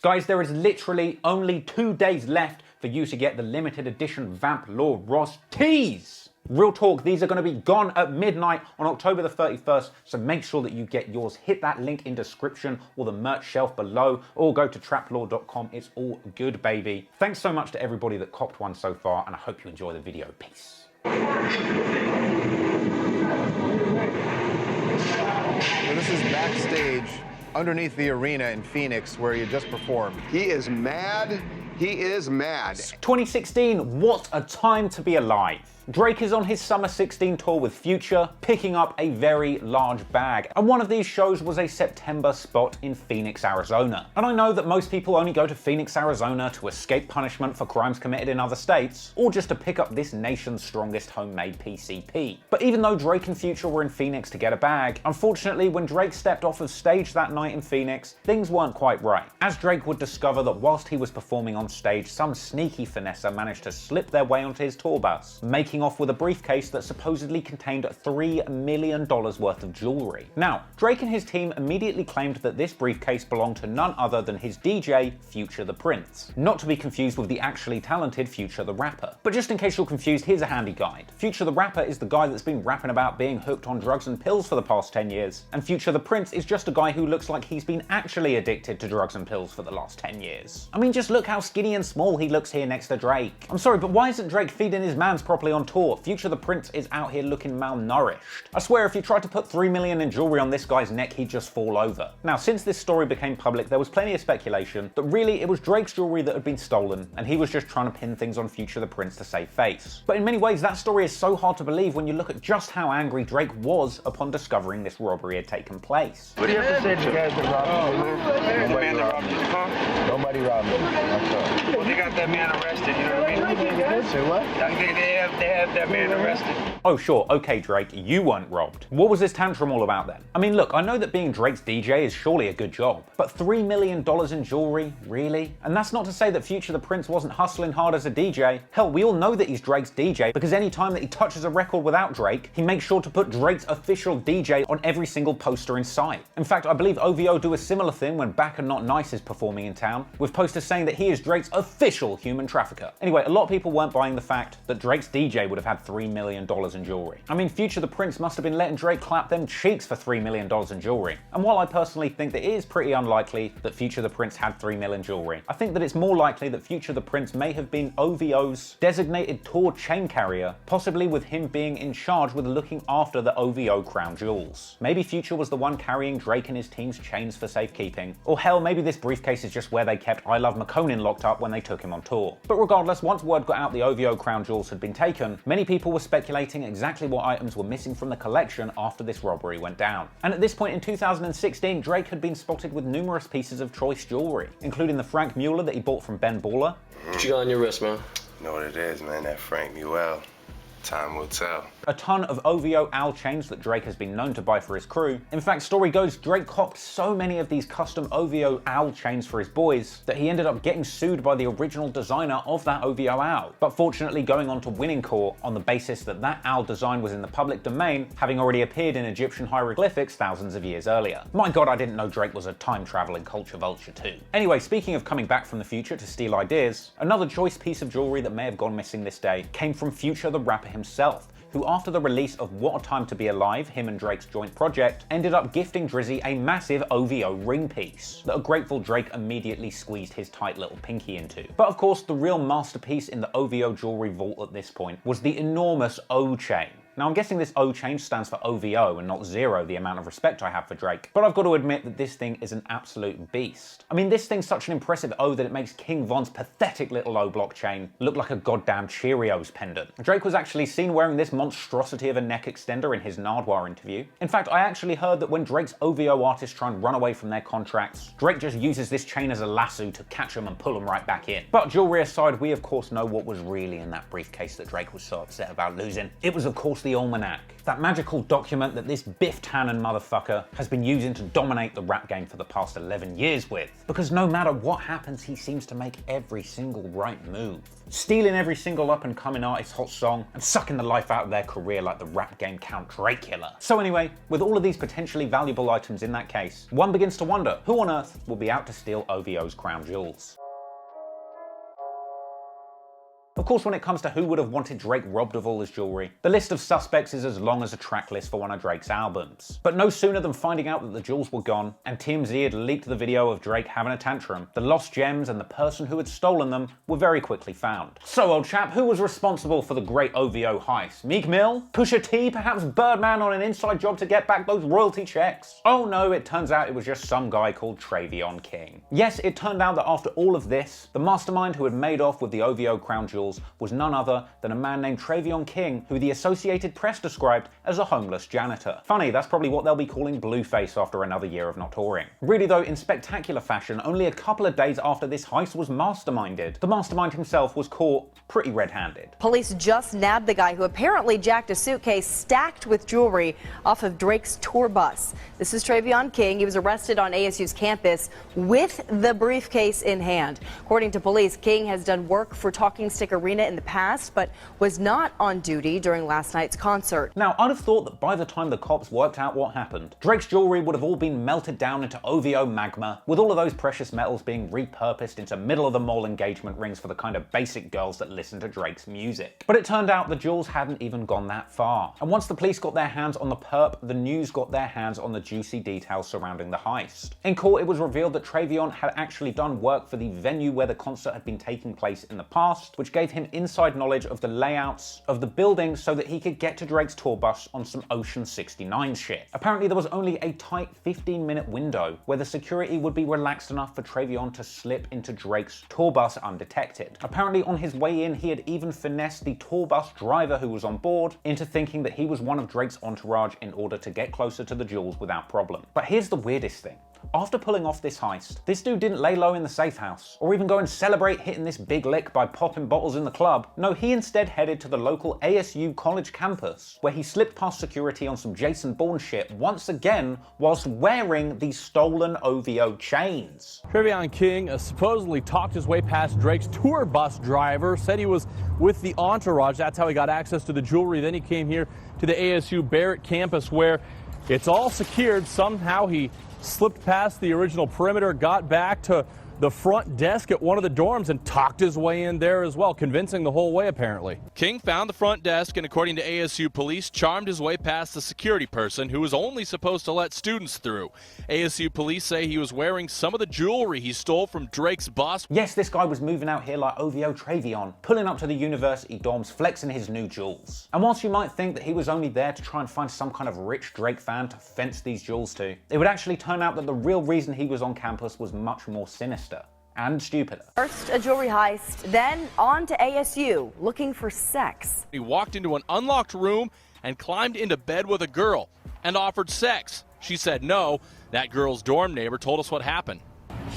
Guys, there is literally only 2 days left for you to get the limited edition Vamp Law Ross tees. Real talk, these are going to be gone at midnight on October the 31st, so make sure that you get yours. Hit that link in description or the merch shelf below, or go to traplaw.com. It's all good, baby. Thanks so much to everybody that copped one so far, and I hope you enjoy the video. Peace. So this is backstage underneath the arena in Phoenix where you just performed. He is mad. He is mad. 2016, what a time to be alive. Drake is on his Summer 16 tour with Future, picking up a very large bag. And one of these shows was a September spot in Phoenix, Arizona. And I know that most people only go to Phoenix, Arizona to escape punishment for crimes committed in other states, or just to pick up this nation's strongest homemade PCP. But even though Drake and Future were in Phoenix to get a bag, unfortunately, when Drake stepped off of stage that night in Phoenix, things weren't quite right. As Drake would discover that whilst he was performing on stage, some sneaky finesser managed to slip their way onto his tour bus, making off with a briefcase that supposedly contained $3 million worth of jewelry. Now, Drake and his team immediately claimed that this briefcase belonged to none other than his DJ, Future the Prince. Not to be confused with the actually talented Future the Rapper. But just in case you're confused, here's a handy guide. Future the Rapper is the guy that's been rapping about being hooked on drugs and pills for the past 10 years, and Future the Prince is just a guy who looks like he's been actually addicted to drugs and pills for the last 10 years. I mean, just look how skinny and small he looks here next to Drake. I'm sorry, but why isn't Drake feeding his mans properly on tour? Future the Prince is out here looking malnourished. I swear if you tried to put $3 million in jewelry on this guy's neck, he'd just fall over. Now, since this story became public, there was plenty of speculation that really it was Drake's jewelry that had been stolen, and he was just trying to pin things on Future the Prince to save face. But in many ways, that story is so hard to believe when you look at just how angry Drake was upon discovering this robbery had taken place. What do you have to say to the guys that robbed him? Nobody robbed him. Huh? Nobody robbed him. Well, they got that man arrested, you know what I mean? Say what? They have that man arrested. Oh sure, okay Drake, you weren't robbed. What was this tantrum all about then? I mean look, I know that being Drake's DJ is surely a good job, but $3 million in jewelry? Really? And that's not to say that Future the Prince wasn't hustling hard as a DJ. Hell, we all know that he's Drake's DJ because any time that he touches a record without Drake, he makes sure to put Drake's official DJ on every single poster in sight. In fact, I believe OVO do a similar thing when Back and Not Nice is performing in town, with posters saying that he is Drake's official human trafficker. Anyway, a lot of people weren't buying the fact that Drake's DJ would have had $3 million in jewelry. I mean, Future the Prince must have been letting Drake clap them cheeks for $3 million in jewelry. And while I personally think that it is pretty unlikely that Future the Prince had $3 million in jewelry, I think that it's more likely that Future the Prince may have been OVO's designated tour chain carrier, possibly with him being in charge with looking after the OVO crown jewels. Maybe Future was the one carrying Drake and his team's chains for safekeeping. Or hell, maybe this briefcase is just where they kept I Love McConan locked up when they took him on tour. But regardless, once word got out the OVO crown jewels had been taken, many people were speculating exactly what items were missing from the collection after this robbery went down. And at this point in 2016, Drake had been spotted with numerous pieces of choice jewelry, including the Frank Mueller that he bought from Ben Baller. What you got on your wrist, man? You know what it is, man, that Frank Mueller. Time will tell. A ton of OVO owl chains that Drake has been known to buy for his crew. In fact, story goes, Drake copped so many of these custom OVO owl chains for his boys that he ended up getting sued by the original designer of that OVO owl. But fortunately going on to winning court on the basis that that owl design was in the public domain, having already appeared in Egyptian hieroglyphics thousands of years earlier. My god, I didn't know Drake was a time-traveling culture vulture too. Anyway, speaking of coming back from the future to steal ideas, another choice piece of jewelry that may have gone missing this day came from Future the Rapper himself, who after the release of What a Time to Be Alive, him and Drake's joint project, ended up gifting Drizzy a massive OVO ring piece that a grateful Drake immediately squeezed his tight little pinky into. But of course, the real masterpiece in the OVO jewelry vault at this point was the enormous O chain. Now I'm guessing this O chain stands for OVO and not zero, the amount of respect I have for Drake. But I've got to admit that this thing is an absolute beast. I mean, this thing's such an impressive O that it makes King Von's pathetic little O block chain look like a goddamn Cheerios pendant. Drake was actually seen wearing this monstrosity of a neck extender in his Nardwuar interview. In fact, I actually heard that when Drake's OVO artists try and run away from their contracts, Drake just uses this chain as a lasso to catch them and pull them right back in. But jewelry aside, we of course know what was really in that briefcase that Drake was so upset about losing. It was of course the the Almanac, that magical document that this Biff Tannen motherfucker has been using to dominate the rap game for the past 11 years with. Because no matter what happens, he seems to make every single right move, stealing every single up-and-coming artist's hot song and sucking the life out of their career like the rap game Count Dracula. So anyway, with all of these potentially valuable items in that case, one begins to wonder who on earth will be out to steal OVO's crown jewels. Of course, when it comes to who would have wanted Drake robbed of all his jewelry, the list of suspects is as long as a track list for one of Drake's albums. But no sooner than finding out that the jewels were gone, and TMZ had leaked the video of Drake having a tantrum, the lost gems and the person who had stolen them were very quickly found. So, old chap, who was responsible for the great OVO heist? Meek Mill? Pusha T? Perhaps Birdman on an inside job to get back those royalty checks? Oh no, it turns out it was just some guy called Travion King. Yes, it turned out that after all of this, the mastermind who had made off with the OVO crown jewels was none other than a man named Travion King, who the Associated Press described as a homeless janitor. Funny, that's probably what they'll be calling Blueface after another year of not touring. Really though, in spectacular fashion, only a couple of days after this heist was masterminded, the mastermind himself was caught pretty red-handed. Police just nabbed the guy who apparently jacked a suitcase stacked with jewelry off of Drake's tour bus. This is Travion King. He was arrested on ASU's campus with the briefcase in hand. According to police, King has done work for Talking Stick Arena in the past, but was not on duty during last night's concert. Now, I'd have thought that by the time the cops worked out what happened, Drake's jewelry would have all been melted down into OVO magma, with all of those precious metals being repurposed into middle-of-the-mall engagement rings for the kind of basic girls that listen to Drake's music. But it turned out the jewels hadn't even gone that far. And once the police got their hands on the perp, the news got their hands on the juicy details surrounding the heist. In court, it was revealed that Travion had actually done work for the venue where the concert had been taking place in the past, which gave him inside knowledge of the layouts of the building so that he could get to Drake's tour bus on some Ocean 69 shit. Apparently there was only a tight 15-minute window where the security would be relaxed enough for Travion to slip into Drake's tour bus undetected. Apparently on his way in, he had even finessed the tour bus driver who was on board into thinking that he was one of Drake's entourage in order to get closer to the jewels without problem. But here's the weirdest thing. After pulling off this heist, this dude didn't lay low in the safe house, or even go and celebrate hitting this big lick by popping bottles in the club. No, he instead headed to the local ASU college campus, where he slipped past security on some Jason Bourne shit once again, whilst wearing these stolen OVO chains. Travion King supposedly talked his way past Drake's tour bus driver, said he was with the entourage. That's how he got access to the jewelry. Then he came here to the ASU Barrett campus, where it's all secured. Somehow he slipped past the original perimeter, got back to the front desk at one of the dorms and talked his way in there as well, convincing the whole way apparently. King found the front desk and, according to ASU police, charmed his way past the security person who was only supposed to let students through. ASU police say he was wearing some of the jewelry he stole from Drake's bus. Yes, this guy was moving out here like OVO Travion, pulling up to the university dorms, flexing his new jewels. And whilst you might think that he was only there to try and find some kind of rich Drake fan to fence these jewels to, it would actually turn out that the real reason he was on campus was much more sinister and stupider. First a jewelry heist, then on to ASU looking for sex. He walked into an unlocked room and climbed into bed with a girl and offered sex. She said no. That girl's dorm neighbor told us what happened.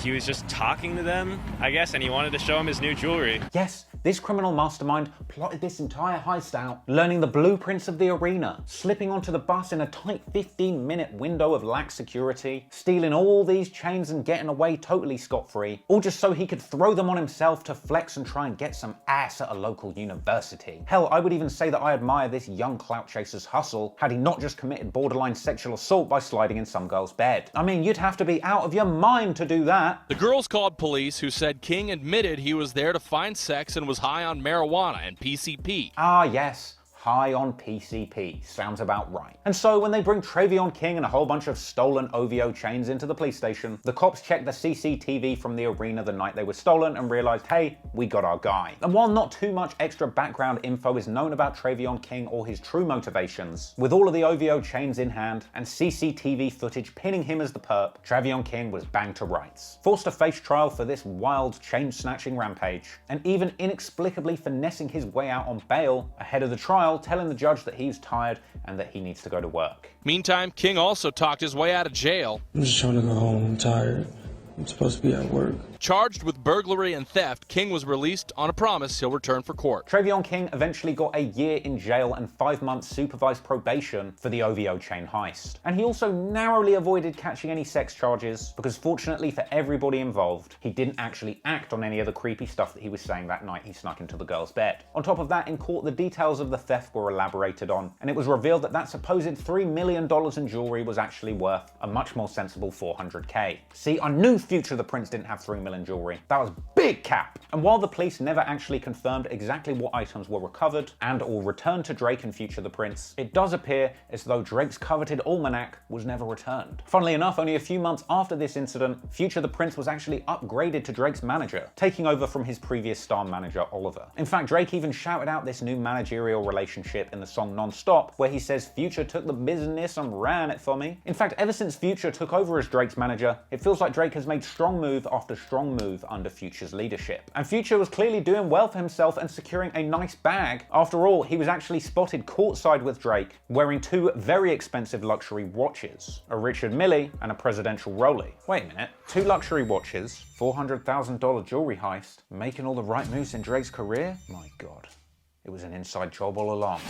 He was just talking to them, I guess, and he wanted to show him his new jewelry. Yes, this criminal mastermind plotted this entire heist out, learning the blueprints of the arena, slipping onto the bus in a tight 15-minute window of lax security, stealing all these chains and getting away totally scot-free, all just so he could throw them on himself to flex and try and get some ass at a local university. Hell, I would even say that I admire this young clout chaser's hustle had he not just committed borderline sexual assault by sliding in some girl's bed. I mean, you'd have to be out of your mind to do that. The girls called police, who said King admitted he was there to find sex and was high on marijuana and PCP. Ah, yes. High on PCP. Sounds about right. And so when they bring Travion King and a whole bunch of stolen OVO chains into the police station, the cops check the CCTV from the arena the night they were stolen and realized, hey, we got our guy. And while not too much extra background info is known about Travion King or his true motivations, with all of the OVO chains in hand and CCTV footage pinning him as the perp, Travion King was banged to rights, forced to face trial for this wild chain-snatching rampage, and even inexplicably finessing his way out on bail ahead of the trial, telling the judge that he's tired and that he needs to go to work. Meantime, King also talked his way out of jail. I'm just trying to go home. I'm tired. I'm supposed to be at work. Charged with burglary and theft, King was released on a promise he'll return for court. Trevion King eventually got a year in jail and 5 months supervised probation for the OVO chain heist. And he also narrowly avoided catching any sex charges because, fortunately for everybody involved, he didn't actually act on any of the creepy stuff that he was saying that night he snuck into the girl's bed. On top of that, in court, the details of the theft were elaborated on, and it was revealed that that supposed $3 million in jewelry was actually worth a much more sensible $400K. See, I knew Future the Prince didn't have $3 million in jewelry. That was big cap. And while the police never actually confirmed exactly what items were recovered and or returned to Drake and Future the Prince, it does appear as though Drake's coveted almanac was never returned. Funnily enough, only a few months after this incident, Future the Prince was actually upgraded to Drake's manager, taking over from his previous star manager, Oliver. In fact, Drake even shouted out this new managerial relationship in the song Non-Stop, where he says, "Future took the business and ran it for me." In fact, ever since Future took over as Drake's manager, it feels like Drake has made strong move after strong move under Future's leadership. And Future was clearly doing well for himself and securing a nice bag. After all, he was actually spotted courtside with Drake, wearing 2 very expensive luxury watches, a Richard Mille and a presidential Rollie. Wait a minute, 2 luxury watches, $400,000 jewelry heist, making all the right moves in Drake's career? My God, it was an inside job all along.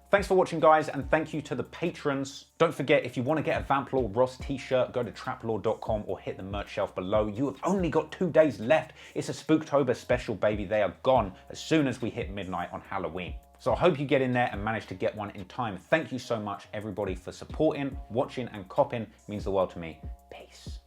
Thanks for watching, guys, and thank you to the patrons. Don't forget, if you want to get a Vamp Lord Ross t-shirt, go to traplord.com or hit the merch shelf below. You have only got 2 days left. It's a Spooktober special, baby. They are gone as soon as we hit midnight on Halloween. So I hope you get in there and manage to get one in time. Thank you so much, everybody, for supporting, watching, and copping. It means the world to me. Peace.